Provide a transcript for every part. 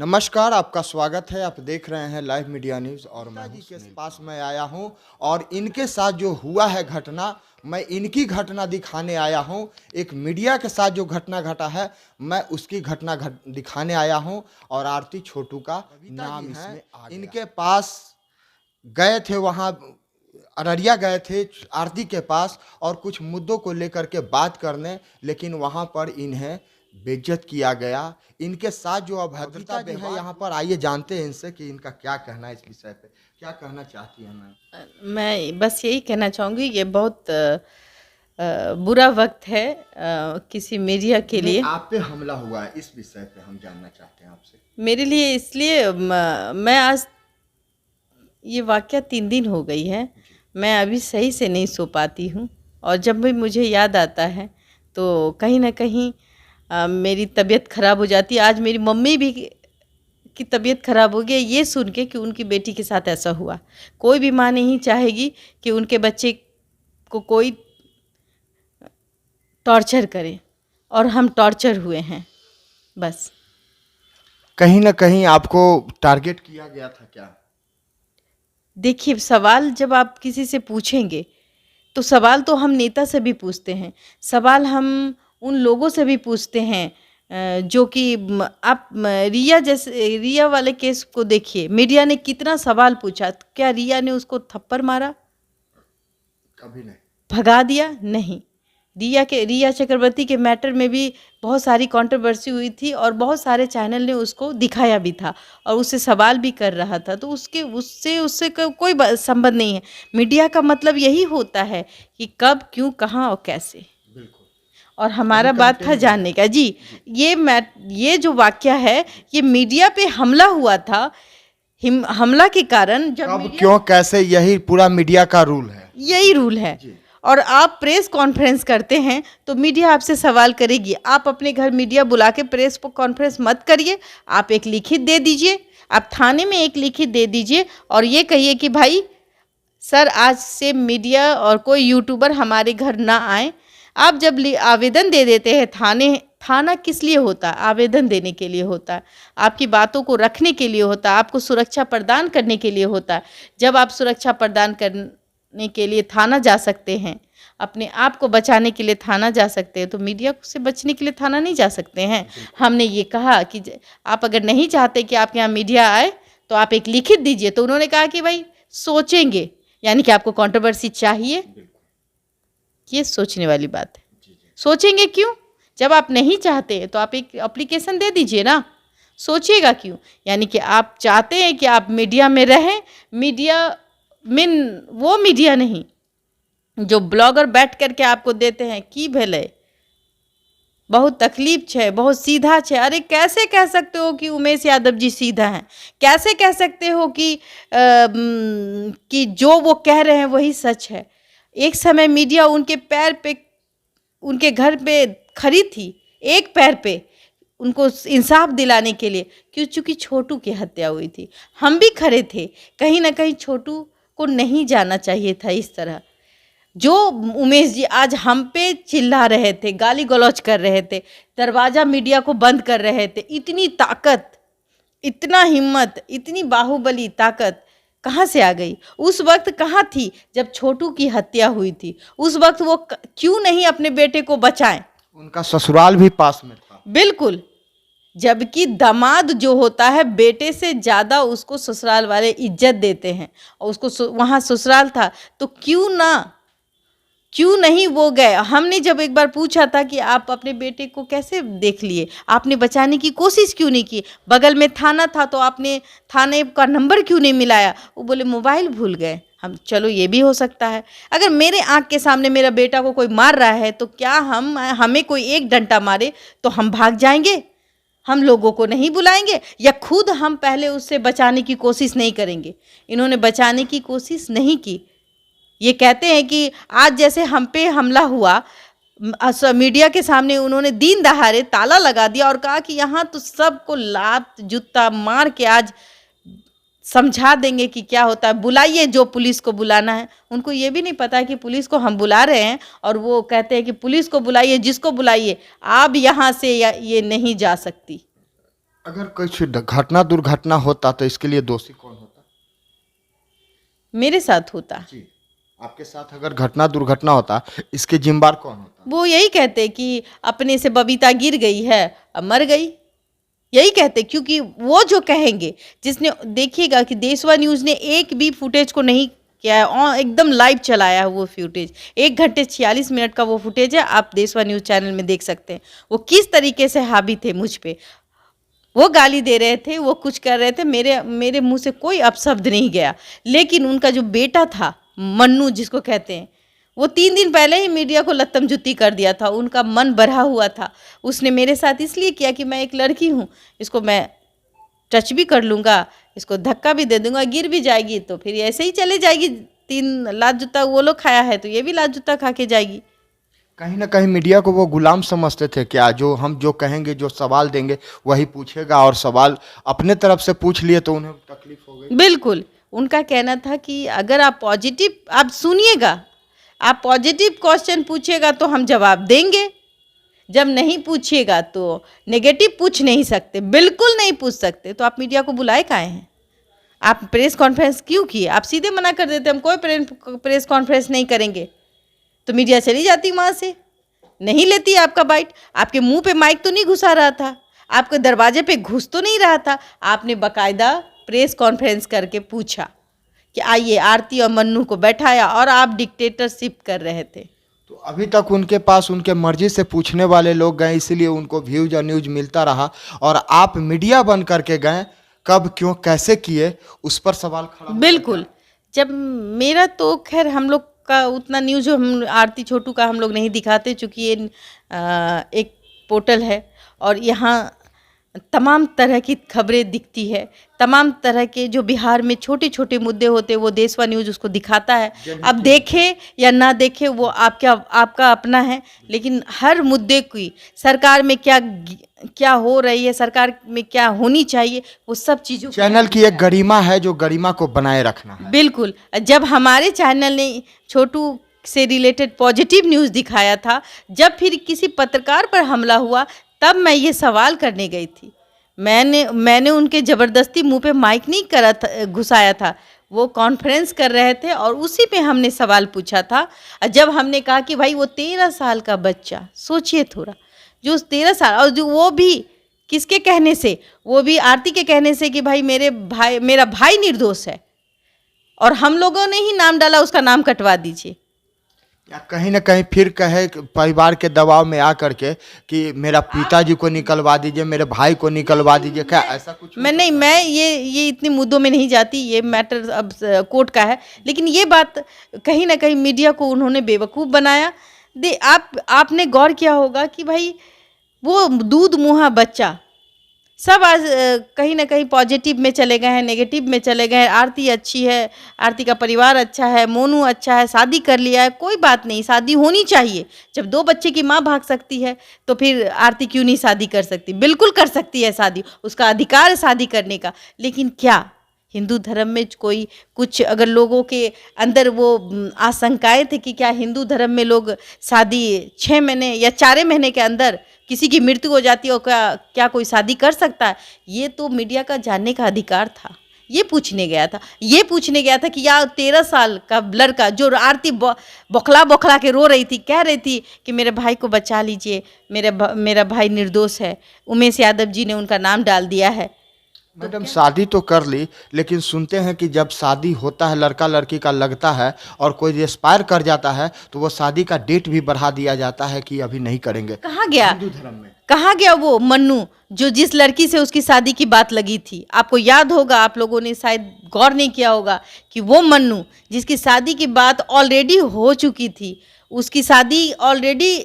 नमस्कार, आपका स्वागत है। आप देख रहे हैं लाइव मीडिया न्यूज़ और मैं जी के पास मैं आया हूं और इनके साथ जो हुआ है घटना, मैं इनकी घटना दिखाने आया हूं। एक मीडिया के साथ जो घटना घटा है, मैं उसकी घटना दिखाने आया हूं और आरती छोटू का नाम इसमें आ गया। इनके पास गए थे, वहाँ अररिया गए थे आरती के पास और कुछ मुद्दों को लेकर के बात करने, लेकिन वहाँ पर इन्हें बेइज्जत किया गया। इनके साथ जो अभद्रता भी है यहाँ पर, आइए जानते हैं इनसे कि इनका क्या कहना है इस विषय पे। क्या कहना चाहती हैं मैम? मैं बस यही कहना चाहूँगी, ये बहुत बुरा वक्त है किसी मीडिया के लिए। आप पे हमला हुआ है, इस विषय पे हम जानना चाहते हैं आपसे। मेरे लिए इसलिए मैं आज ये वाक़या 3 दिन हो गई है, मैं अभी सही से नहीं सो पाती हूँ और जब भी मुझे याद आता है तो कहीं न कहीं मेरी तबीयत ख़राब हो जाती है। आज मेरी मम्मी भी की तबीयत ख़राब हो गई ये सुन के कि उनकी बेटी के साथ ऐसा हुआ। कोई भी माँ नहीं चाहेगी कि उनके बच्चे को कोई टॉर्चर करे और हम टॉर्चर हुए हैं। बस कहीं ना कहीं आपको टारगेट किया गया था क्या? देखिए, सवाल जब आप किसी से पूछेंगे तो सवाल तो हम नेता से भी पूछते हैं, सवाल हम उन लोगों से भी पूछते हैं जो कि आप रिया वाले केस को देखिए, मीडिया ने कितना सवाल पूछा। क्या रिया ने उसको थप्पड़ मारा? कभी नहीं। भगा दिया? नहीं। रिया चक्रवर्ती के मैटर में भी बहुत सारी कंट्रोवर्सी हुई थी और बहुत सारे चैनल ने उसको दिखाया भी था और उससे सवाल भी कर रहा था, तो उससे कोई संबंध नहीं है। मीडिया का मतलब यही होता है कि कब, क्यों, कहाँ और कैसे। और हमारा बात था जानने का। जी, ये जो वाक़या है, ये मीडिया पे हमला हुआ था। हमला के कारण जब कब, क्यों, कैसे, यही पूरा मीडिया का रूल है। यही रूल है। और आप प्रेस कॉन्फ्रेंस करते हैं तो मीडिया आपसे सवाल करेगी। आप अपने घर मीडिया बुला के प्रेस कॉन्फ्रेंस मत करिए, आप एक लिखित दे दीजिए, आप थाने में एक लिखित दे दीजिए और ये कहिए कि भाई सर, आज से मीडिया और कोई यूट्यूबर हमारे घर ना आए। आप जब आवेदन दे देते हैं थाना किस लिए होता है? आवेदन देने के लिए होता है, आपकी बातों को रखने के लिए होता है, आपको सुरक्षा प्रदान करने के लिए होता है। जब आप सुरक्षा प्रदान करने के लिए थाना जा सकते हैं, अपने आप को बचाने के लिए थाना जा सकते हैं, तो मीडिया से बचने के लिए थाना नहीं जा सकते हैं। हमने ये कहा कि आप अगर नहीं चाहते कि आपके यहाँ मीडिया आए तो आप एक लिखित दीजिए, तो उन्होंने कहा कि भाई सोचेंगे, यानी कि आपको कंट्रोवर्सी चाहिए। ये सोचने वाली बात है। सोचेंगे क्यों? जब आप नहीं चाहते तो आप एक एप्लीकेशन दे दीजिए ना, सोचिएगा क्यों? यानी कि आप चाहते हैं कि आप मीडिया में रहें। मीडिया वो मीडिया नहीं जो ब्लॉगर बैठ करके आपको देते हैं कि भले बहुत तकलीफ छे, बहुत सीधा छे। अरे कैसे कह सकते हो कि उमेश यादव जी सीधा हैं? कैसे कह सकते हो कि जो वो कह रहे हैं वही सच है? एक समय मीडिया उनके पैर पे, उनके घर पे खड़ी थी, एक पैर पे उनको इंसाफ दिलाने के लिए, क्यों? चूँकि छोटू की हत्या हुई थी, हम भी खड़े थे। कहीं ना कहीं छोटू को नहीं जाना चाहिए था इस तरह। जो उमेश जी आज हम पे चिल्ला रहे थे, गाली गलौज कर रहे थे, दरवाज़ा मीडिया को बंद कर रहे थे, इतनी ताकत, इतना हिम्मत, इतनी बाहुबली ताकत कहाँ से आ गई? उस वक्त कहाँ थी जब छोटू की हत्या हुई थी? उस वक्त वो क्यों नहीं अपने बेटे को बचाएं? उनका ससुराल भी पास में था। बिल्कुल, जबकि दामाद जो होता है बेटे से ज़्यादा उसको ससुराल वाले इज्जत देते हैं और उसको वहाँ ससुराल था, तो क्यों नहीं वो गए? हमने जब एक बार पूछा था कि आप अपने बेटे को कैसे देख लिए, आपने बचाने की कोशिश क्यों नहीं की? बगल में थाना था तो आपने थाने का नंबर क्यों नहीं मिलाया? वो बोले मोबाइल भूल गए। हम चलो ये भी हो सकता है। अगर मेरे आँख के सामने मेरा बेटा को कोई मार रहा है तो क्या हमें कोई एक डंडा मारे तो हम भाग जाएंगे? हम लोगों को नहीं बुलाएंगे या खुद हम पहले उससे बचाने की कोशिश नहीं करेंगे? इन्होंने बचाने की कोशिश नहीं की। ये कहते हैं कि आज जैसे हम पे हमला हुआ, मीडिया के सामने उन्होंने दिन दहाड़े ताला लगा दिया और कहा कि यहाँ तो सबको लात जूता मार के आज समझा देंगे कि क्या होता है, बुलाइए जो पुलिस को बुलाना है। उनको ये भी नहीं पता है कि पुलिस को हम बुला रहे हैं और वो कहते हैं कि पुलिस को बुलाइए, जिसको बुलाइए, आप यहाँ से ये नहीं जा सकती। अगर कुछ घटना दुर्घटना होता तो इसके लिए दोषी कौन होता? मेरे साथ होता। जी, आपके साथ अगर घटना दुर्घटना होता, इसके जिम्मेदार कौन होता? वो यही कहते कि अपने से बबीता गिर गई है, अब मर गई, यही कहते। क्योंकि वो जो कहेंगे, जिसने देखिएगा कि देशवा न्यूज़ ने एक भी फुटेज को नहीं किया है, एकदम लाइव चलाया है वो फुटेज। 1 घंटे 46 मिनट का वो फुटेज है, आप देशवा न्यूज़ चैनल में देख सकते हैं। वो किस तरीके से हावी थे मुझ पे, वो गाली दे रहे थे, वो कुछ कर रहे थे, मेरे मुंह से कोई अपशब्द नहीं गया। लेकिन उनका जो बेटा था मन्नू जिसको कहते हैं, वो 3 दिन पहले ही मीडिया को लत्तम जुत्ती कर दिया था। उनका मन भरा हुआ था। उसने मेरे साथ इसलिए किया कि मैं एक लड़की हूँ, इसको मैं टच भी कर लूँगा, इसको धक्का भी दे दूंगा, गिर भी जाएगी तो फिर ऐसे ही चले जाएगी। 3 लात जूता वो लोग खाया है तो ये भी लात जूता खा के जाएगी। कहीं ना कहीं मीडिया को वो गुलाम समझते थे क्या? जो हम जो कहेंगे, जो सवाल देंगे वही पूछेगा, और सवाल अपने तरफ से पूछ लिए तो उन्हें तकलीफ हो गई। बिल्कुल, उनका कहना था कि अगर आप पॉजिटिव, आप सुनिएगा, आप पॉजिटिव क्वेश्चन पूछिएगा तो हम जवाब देंगे, जब नहीं पूछिएगा तो नेगेटिव पूछ नहीं सकते, बिल्कुल नहीं पूछ सकते। तो आप मीडिया को बुलाए काहे हैं? आप प्रेस कॉन्फ्रेंस क्यों किए? आप सीधे मना कर देते हम कोई प्रेस कॉन्फ्रेंस नहीं करेंगे, तो मीडिया चली जाती वहाँ से, नहीं लेती आपका बाइट। आपके मुंह पे माइक तो नहीं घुसा रहा था, आपके दरवाजे पे घुस तो नहीं रहा था। आपने बाकायदा प्रेस कॉन्फ्रेंस करके पूछा कि आइए, आरती और मन्नू को बैठाया, और आप डिक्टेटरशिप कर रहे थे। तो अभी तक उनके पास उनके मर्जी से पूछने वाले लोग गए, इसलिए उनको व्यूज और न्यूज मिलता रहा, और आप मीडिया बन करके गए, कब क्यों कैसे किए, उस पर सवाल खड़ा। बिल्कुल, जब मेरा तो खैर हम लोग का उतना न्यूज़, हम आरती छोटू का हम लोग नहीं दिखाते, चूँकि ये एक पोर्टल है और यहाँ तमाम तरह की खबरें दिखती है, तमाम तरह के जो बिहार में छोटे छोटे मुद्दे होते हैं वो देशवा न्यूज़ उसको दिखाता है। अब देखे या ना देखे वो आपका अपना है, लेकिन हर मुद्दे की सरकार में क्या हो रही है, सरकार में क्या होनी चाहिए, वो सब चीज़ों चैनल की एक गरिमा है, जो गरिमा को बनाए रखना है। बिल्कुल। जब हमारे चैनल ने छोटू से रिलेटेड पॉजिटिव न्यूज़ दिखाया था, जब फिर किसी पत्रकार पर हमला हुआ, तब मैं ये सवाल करने गई थी। मैंने उनके ज़बरदस्ती मुंह पे माइक नहीं करा था, घुसाया था। वो कॉन्फ्रेंस कर रहे थे और उसी पे हमने सवाल पूछा था। जब हमने कहा कि भाई वो 13 साल का बच्चा, सोचिए थोड़ा, जो 13 साल, और जो वो भी किसके कहने से, वो भी आरती के कहने से कि भाई मेरा भाई निर्दोष है, और हम लोगों ने ही नाम डाला, उसका नाम कटवा दीजिए। या कहीं ना कहीं फिर कहे परिवार के दबाव में आ करके कि मेरा पिताजी को निकलवा दीजिए, मेरे भाई को निकलवा दीजिए, क्या ऐसा कुछ? मैं ये इतने मुद्दों में नहीं जाती, ये मैटर अब कोर्ट का है। लेकिन ये बात कहीं ना कहीं मीडिया को उन्होंने बेवकूफ़ बनाया। आपने गौर किया होगा कि भाई वो दूध मुँहा बच्चा सब आज कहीं ना कहीं पॉजिटिव में चले गए हैं, नेगेटिव में चले गए हैं। आरती अच्छी है, आरती का परिवार अच्छा है, मोनू अच्छा है, शादी कर लिया है, कोई बात नहीं, शादी होनी चाहिए। जब 2 बच्चे की माँ भाग सकती है तो फिर आरती क्यों नहीं शादी कर सकती? बिल्कुल कर सकती है शादी, उसका अधिकार है शादी करने का। लेकिन क्या हिंदू धर्म में कोई कुछ, अगर लोगों के अंदर वो आशंकाएं थे कि क्या हिंदू धर्म में लोग शादी 6 महीने या 4 महीने के अंदर किसी की मृत्यु हो जाती है और क्या कोई शादी कर सकता है? ये तो मीडिया का जानने का अधिकार था। ये पूछने गया था कि या 13 साल का लड़का, जो आरती बौखला के रो रही थी, कह रही थी कि मेरे भाई को बचा लीजिए, मेरा भाई निर्दोष है, उमेश यादव जी ने उनका नाम डाल दिया है। मैडम शादी तो कर ली, लेकिन सुनते हैं कि जब शादी होता है, लड़का लड़की का लगता है और कोई एक्सपायर कर जाता है, तो वो शादी का डेट भी बढ़ा दिया जाता है कि अभी नहीं करेंगे। कहाँ गया हिंदू धर्म में? कहाँ गया वो मन्नू, जो जिस लड़की से उसकी शादी की बात लगी थी? आपको याद होगा, आप लोगों ने शायद गौर नहीं किया होगा कि वो मन्नू जिसकी शादी की बात ऑलरेडी हो चुकी थी, उसकी शादी ऑलरेडी,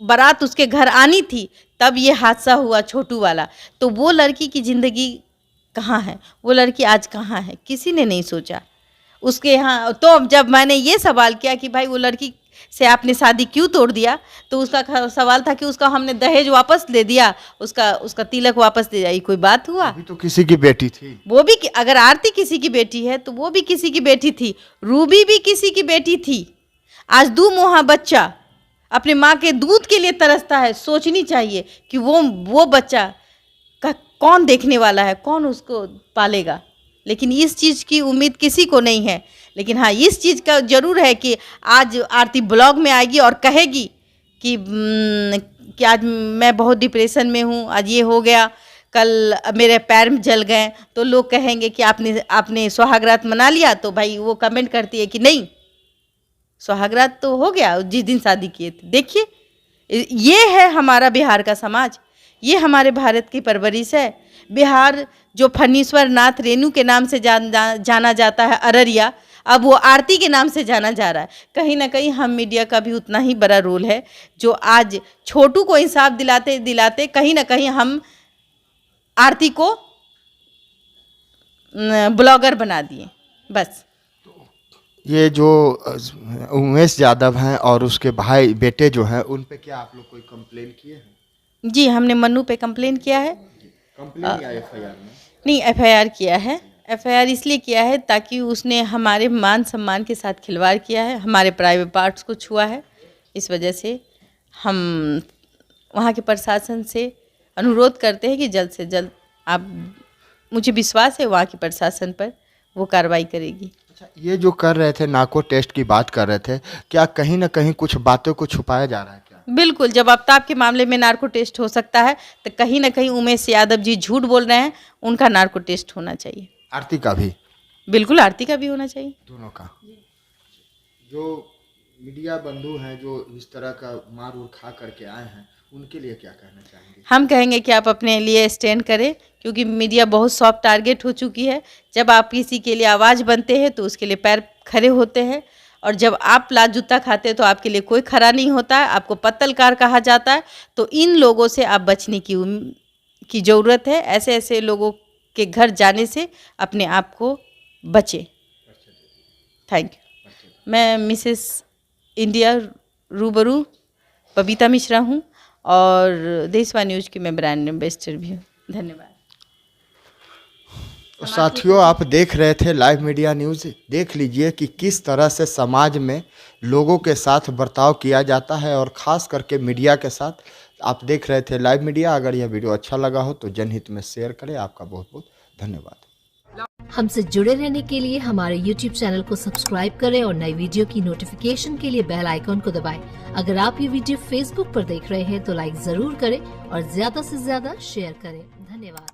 बारात उसके घर आनी थी, तब ये हादसा हुआ छोटू वाला। तो वो लड़की की ज़िंदगी कहाँ है? वो लड़की आज कहाँ है? किसी ने नहीं सोचा उसके यहाँ। तो जब मैंने ये सवाल किया कि भाई वो लड़की से आपने शादी क्यों तोड़ दिया, तो उसका सवाल था कि उसका हमने दहेज वापस ले दिया, उसका तिलक वापस ले जाई। कोई बात हुआ? अभी तो किसी की बेटी थी वो भी, अगर आरती किसी की बेटी है तो वो भी किसी की बेटी थी, रूबी भी किसी की बेटी थी। आज 2 मुँहा बच्चा अपने माँ के दूध के लिए तरसता है। सोचनी चाहिए कि वो बच्चा का कौन देखने वाला है, कौन उसको पालेगा। लेकिन इस चीज़ की उम्मीद किसी को नहीं है। लेकिन हाँ, इस चीज़ का ज़रूर है कि आज आरती ब्लॉग में आएगी और कहेगी कि आज मैं बहुत डिप्रेशन में हूँ, आज ये हो गया, कल मेरे पैर में जल गए, तो लोग कहेंगे कि आपने सुहागरात मना लिया। तो भाई वो कमेंट करती है कि नहीं, सुहागरात तो हो गया जिस दिन शादी किए थे। देखिए, ये है हमारा बिहार का समाज, ये हमारे भारत की परवरिश है। बिहार जो फनीश्वर नाथ रेणु के नाम से जाना जाता है, अररिया, अब वो आरती के नाम से जाना जा रहा है। कहीं ना कहीं हम मीडिया का भी उतना ही बड़ा रोल है, जो आज छोटू को इंसाफ दिलाते दिलाते कहीं ना कहीं हम आरती को ब्लॉगर बना दिए। बस ये जो उमेश यादव हैं और उसके भाई बेटे जो हैं, उन पे क्या आप लोग कोई कंप्लेन किए हैं? जी, हमने मन्नू पे कंप्लेन किया है। कंप्लेन या एफआईआर में? नहीं, एफआईआर किया है। एफआईआर इसलिए किया है ताकि उसने हमारे मान सम्मान के साथ खिलवाड़ किया है, हमारे प्राइवेट पार्ट्स को छुआ है। इस वजह से हम वहाँ के प्रशासन से अनुरोध करते हैं कि जल्द से जल्द मुझे विश्वास है वहाँ के प्रशासन पर वो कार्रवाई करेगी। अच्छा, ये जो कर रहे थे, नार्को टेस्ट की बात कर रहे थे, क्या कहीं ना कहीं कुछ बातों को छुपाया जा रहा है क्या? बिल्कुल, जब आफ्ताब के मामले में नार्को टेस्ट हो सकता है तो कहीं ना कहीं उमेश यादव जी झूठ बोल रहे हैं, उनका नार्को टेस्ट होना चाहिए। आरती का भी? बिल्कुल, आरती का भी होना चाहिए, दोनों का। जो मीडिया बंधु हैं जो इस तरह का मार उड़ खा करके आए हैं, उनके लिए क्या कहना चाहेंगे? हम कहेंगे कि आप अपने लिए स्टैंड करें, क्योंकि मीडिया बहुत सॉफ्ट टारगेट हो चुकी है। जब आप किसी के लिए आवाज़ बनते हैं तो उसके लिए पैर खड़े होते हैं, और जब आप लात जूता खाते हैं तो आपके लिए कोई खड़ा नहीं होता है, आपको पत्तलकार कहा जाता है। तो इन लोगों से आप बचने की ज़रूरत है। ऐसे ऐसे लोगों के घर जाने से अपने आप को बचे। Thank you. मैं मिसेस इंडिया रूबरू बबीता मिश्रा हूँ और देशवा न्यूज़ की मैं ब्रांड एम्बेसडर भी हूँ। धन्यवाद। साथियों, आप देख रहे थे लाइव मीडिया न्यूज़। देख लीजिए कि किस तरह से समाज में लोगों के साथ बर्ताव किया जाता है, और ख़ास करके मीडिया के साथ। आप देख रहे थे लाइव मीडिया। अगर यह वीडियो अच्छा लगा हो तो जनहित में शेयर करें। आपका बहुत बहुत धन्यवाद। हमसे जुड़े रहने के लिए हमारे YouTube चैनल को सब्सक्राइब करें और नई वीडियो की नोटिफिकेशन के लिए बेल आइकॉन को दबाएं। अगर आप ये वीडियो Facebook पर देख रहे हैं तो लाइक जरूर करें और ज्यादा से ज्यादा शेयर करें। धन्यवाद।